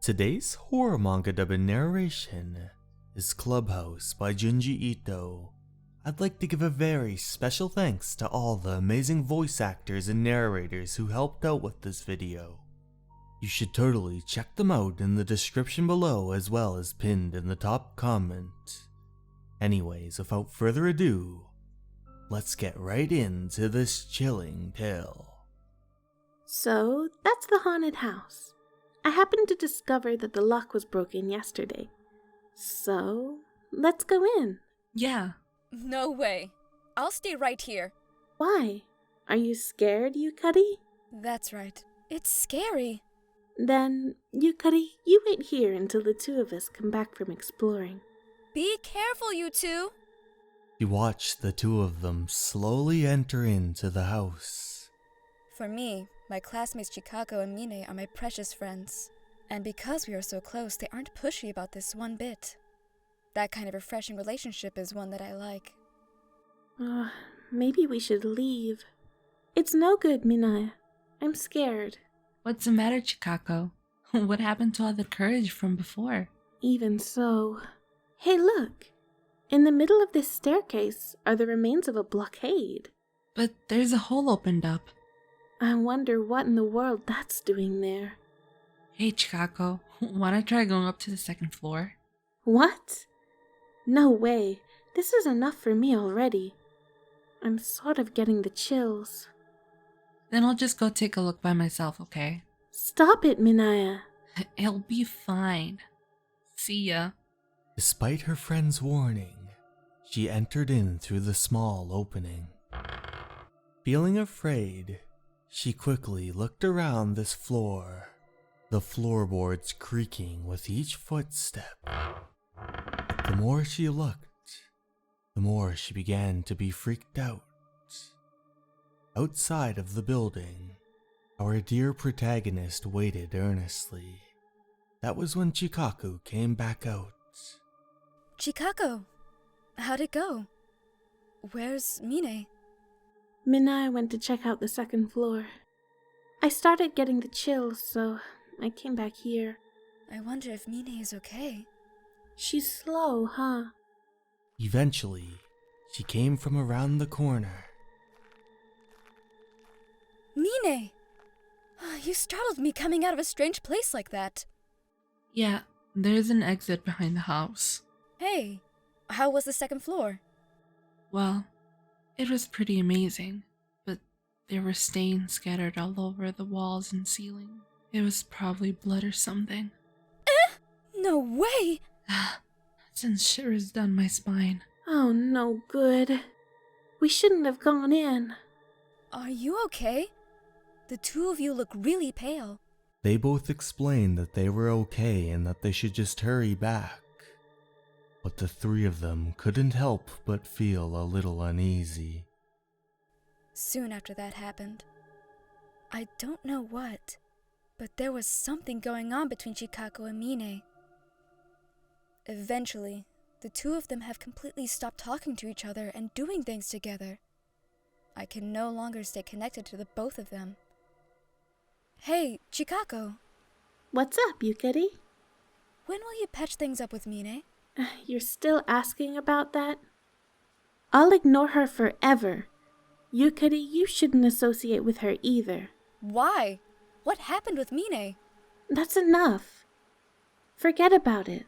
Today's horror manga dubbing narration is Clubhouse by Junji Ito. I'd like to give a very special thanks to all the amazing voice actors and narrators who helped out with this video. You should totally check them out in the description below as well as pinned in the top comment. Anyways, without further ado, let's get right into this chilling tale. So, that's the haunted house. I happened to discover that the lock was broken yesterday. So, let's go in. Yeah. No way. I'll stay right here. Why? Are you scared, Yukari? That's right. It's scary. Then, Yukari, you wait here until the two of us come back from exploring. Be careful, you two. You watch the two of them slowly enter into the house. For me, my classmates Chikako and Minae are my precious friends. And because we are so close, they aren't pushy about this one bit. That kind of refreshing relationship is one that I like. Maybe we should leave. It's no good, Minae. I'm scared. What's the matter, Chikako? What happened to all the courage from before? Even so. Hey, look! In the middle of this staircase are the remains of a blockade. But there's a hole opened up. I wonder what in the world that's doing there. Hey, Chikako, wanna try going up to the second floor? What? No way. This is enough for me already. I'm sort of getting the chills. Then I'll just go take a look by myself, okay? Stop it, Minae. It'll be fine. See ya. Despite her friend's warning, she entered in through the small opening. Feeling afraid, she quickly looked around this floor, the floorboards creaking with each footstep. The more she looked, the more she began to be freaked out. Outside of the building, our dear protagonist waited earnestly. That was when Chikako came back out. Chikako, how'd it go? Where's Minae? Minae went to check out the second floor. I started getting the chills, so I came back here. I wonder if Minae is okay. She's slow, huh? Eventually, she came from around the corner. Minae! You startled me coming out of a strange place like that. Yeah, there's an exit behind the house. Hey, how was the second floor? Well, it was pretty amazing, but there were stains scattered all over the walls and ceiling. It was probably blood or something. No way! Since shivers down my spine. Oh, no good. We shouldn't have gone in. Are you okay? The two of you look really pale. They both explained that they were okay and that they should just hurry back. But the three of them couldn't help but feel a little uneasy. Soon after that happened, I don't know what, but there was something going on between Chikako and Minae. Eventually, the two of them have completely stopped talking to each other and doing things together. I can no longer stay connected to the both of them. Hey, Chikako. What's up, Yukari? When will you patch things up with Minae? You're still asking about that? I'll ignore her forever. Yukari, you shouldn't associate with her either. Why? What happened with Minae? That's enough. Forget about it.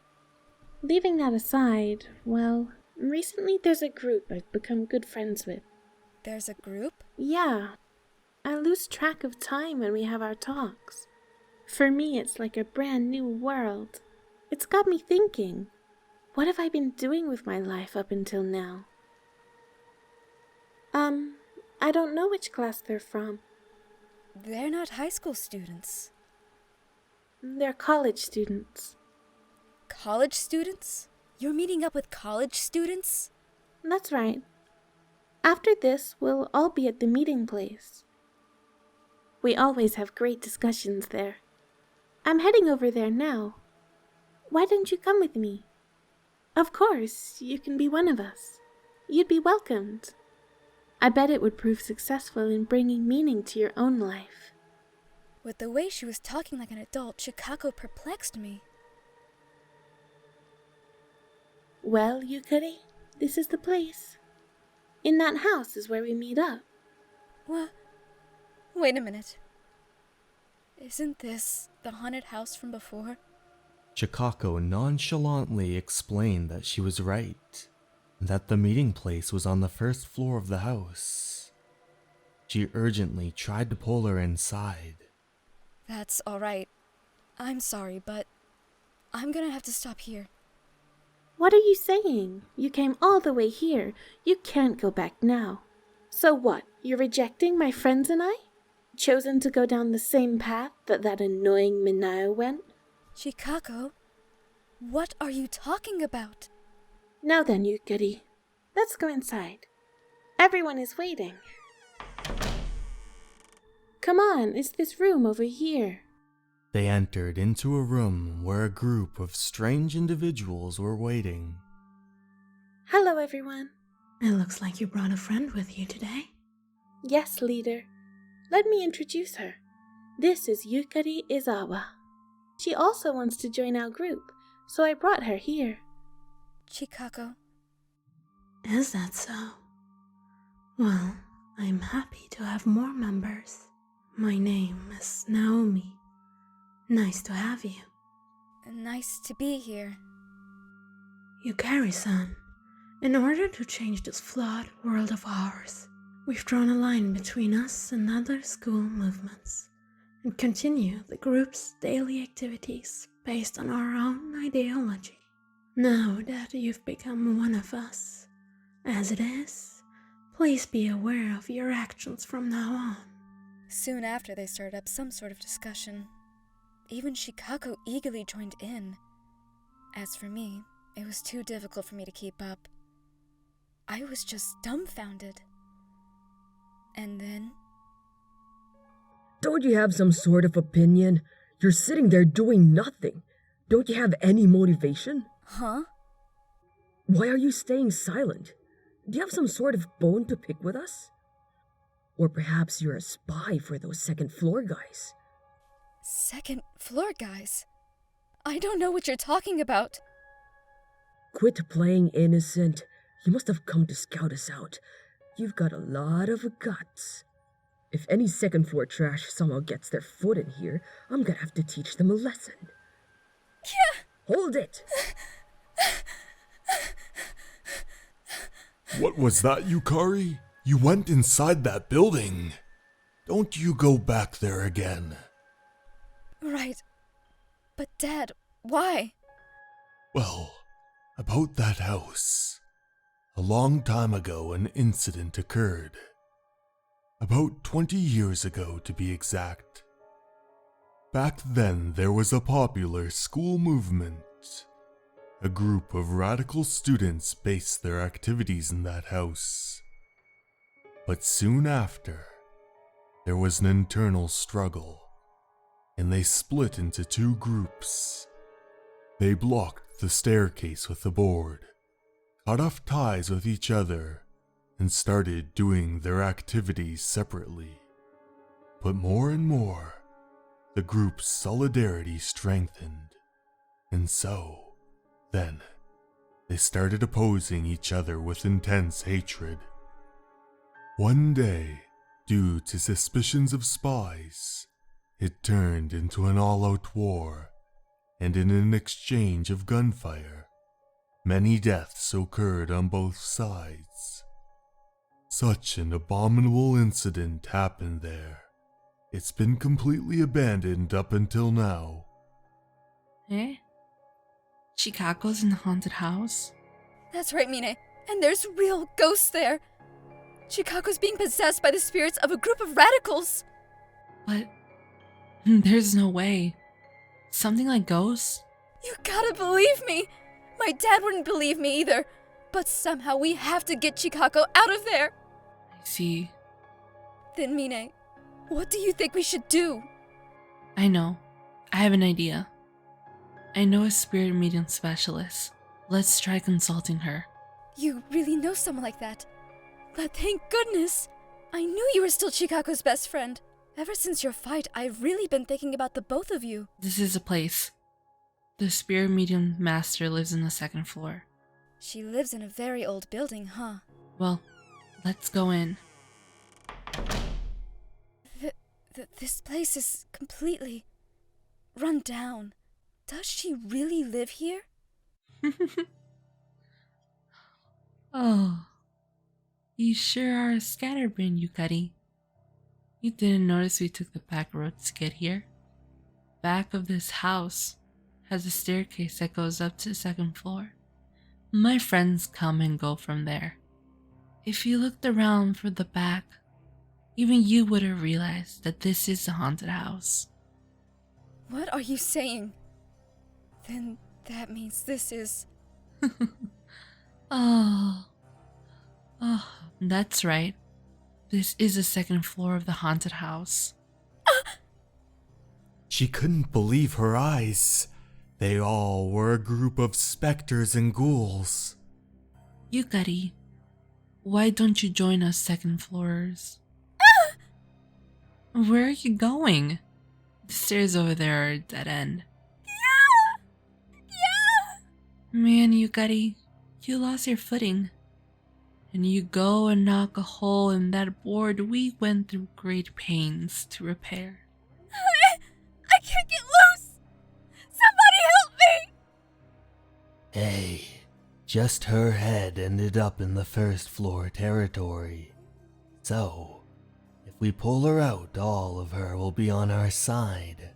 Leaving that aside, well, recently there's a group I've become good friends with. There's a group? Yeah. I lose track of time when we have our talks. For me, it's like a brand new world. It's got me thinking. What have I been doing with my life up until now? I don't know which class they're from. They're not high school students. They're college students. College students? You're meeting up with college students? That's right. After this, we'll all be at the meeting place. We always have great discussions there. I'm heading over there now. Why don't you come with me? Of course, you can be one of us. You'd be welcomed. I bet it would prove successful in bringing meaning to your own life. With the way she was talking like an adult, Chikako perplexed me. Well, Yukari, this is the place. In that house is where we meet up. What? Wait a minute. Isn't this the haunted house from before? Chikako nonchalantly explained that she was right, and that the meeting place was on the first floor of the house. She urgently tried to pull her inside. That's alright. I'm sorry, but I'm gonna have to stop here. What are you saying? You came all the way here. You can't go back now. So what? You're rejecting my friends and I? Chosen to go down the same path that annoying Minae went? Chikako, what are you talking about? Now then, Yukari, let's go inside. Everyone is waiting. Come on, it's this room over here. They entered into a room where a group of strange individuals were waiting. Hello, everyone. It looks like you brought a friend with you today. Yes, leader. Let me introduce her. This is Yukari Izawa. She also wants to join our group, so I brought her here. Chikako. Is that so? Well, I'm happy to have more members. My name is Naomi. Nice to have you. Nice to be here. Yukari-san, in order to change this flawed world of ours, we've drawn a line between us and other school movements, and continue the group's daily activities based on our own ideology. Now that you've become one of us, as it is, please be aware of your actions from now on. Soon after, they started up some sort of discussion. Even Chikako eagerly joined in. As for me, it was too difficult for me to keep up. I was just dumbfounded. And then... Don't you have some sort of opinion? You're sitting there doing nothing. Don't you have any motivation? Huh? Why are you staying silent? Do you have some sort of bone to pick with us? Or perhaps you're a spy for those second floor guys. Second floor guys? I don't know what you're talking about. Quit playing innocent. You must have come to scout us out. You've got a lot of guts. If any second floor trash somehow gets their foot in here, I'm gonna have to teach them a lesson. Yeah. Hold it! What was that, Yukari? You went inside that building. Don't you go back there again. Right. But Dad, why? Well, about that house. A long time ago, an incident occurred. About 20 years ago, to be exact. Back then, there was a popular school movement. A group of radical students based their activities in that house. But soon after, there was an internal struggle, and they split into two groups. They blocked the staircase with a board, cut off ties with each other, and started doing their activities separately. But more and more, the group's solidarity strengthened, and so, then, they started opposing each other with intense hatred. One day, due to suspicions of spies, it turned into an all-out war, and in an exchange of gunfire, many deaths occurred on both sides. Such an abominable incident happened there. It's been completely abandoned up until now. Eh? Chikako's in the haunted house? That's right, Minae. And there's real ghosts there. Chikako's being possessed by the spirits of a group of radicals. But there's no way. Something like ghosts? You gotta believe me. My dad wouldn't believe me either. But somehow we have to get Chikako out of there. I see. Then Minae, what do you think we should do? I know. I have an idea. I know a spirit medium specialist. Let's try consulting her. You really know someone like that? But thank goodness! I knew you were still Chikako's best friend. Ever since your fight, I've really been thinking about the both of you. This is a place. The spirit medium master lives in the second floor. She lives in a very old building, huh? Well, let's go in. This place is completely run down. Does she really live here? Oh, you sure are a scatterbrain, Yukari. You didn't notice we took the back roads to get here? Back of this house has a staircase that goes up to the second floor. My friends come and go from there. If you looked around for the back, even you would have realized that this is a haunted house. What are you saying? Then that means this is... Oh, that's right. This is the second floor of the haunted house. She couldn't believe her eyes. They all were a group of specters and ghouls. Yukari, why don't you join us second floorers? Where are you going? The stairs over there are a dead end. Man, Yukari, you lost your footing. And you go and knock a hole in that board we went through great pains to repair. I can't get loose! Somebody help me! Hey, just her head ended up in the first floor territory. So, if we pull her out, all of her will be on our side.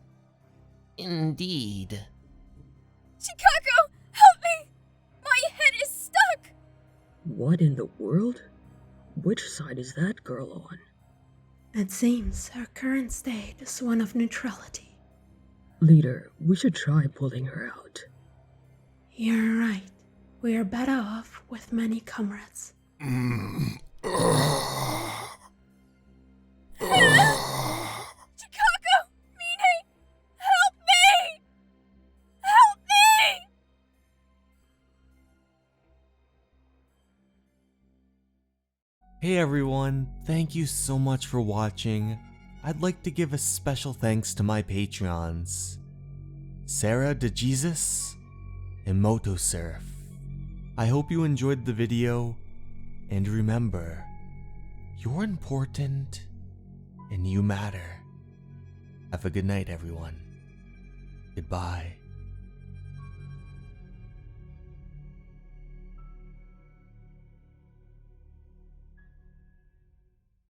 Indeed. Chikako, help me! My head is stuck! What in the world? Which side is that girl on? It seems her current state is one of neutrality. Leader, we should try pulling her out. You're right. We are better off with many comrades. Chikako! Minae! Help me! Help me! Hey everyone, thank you so much for watching. I'd like to give a special thanks to my Patreons, Sarah DeJesus and Motosurf. I hope you enjoyed the video, and remember, you're important and you matter. Have a good night, everyone. Goodbye.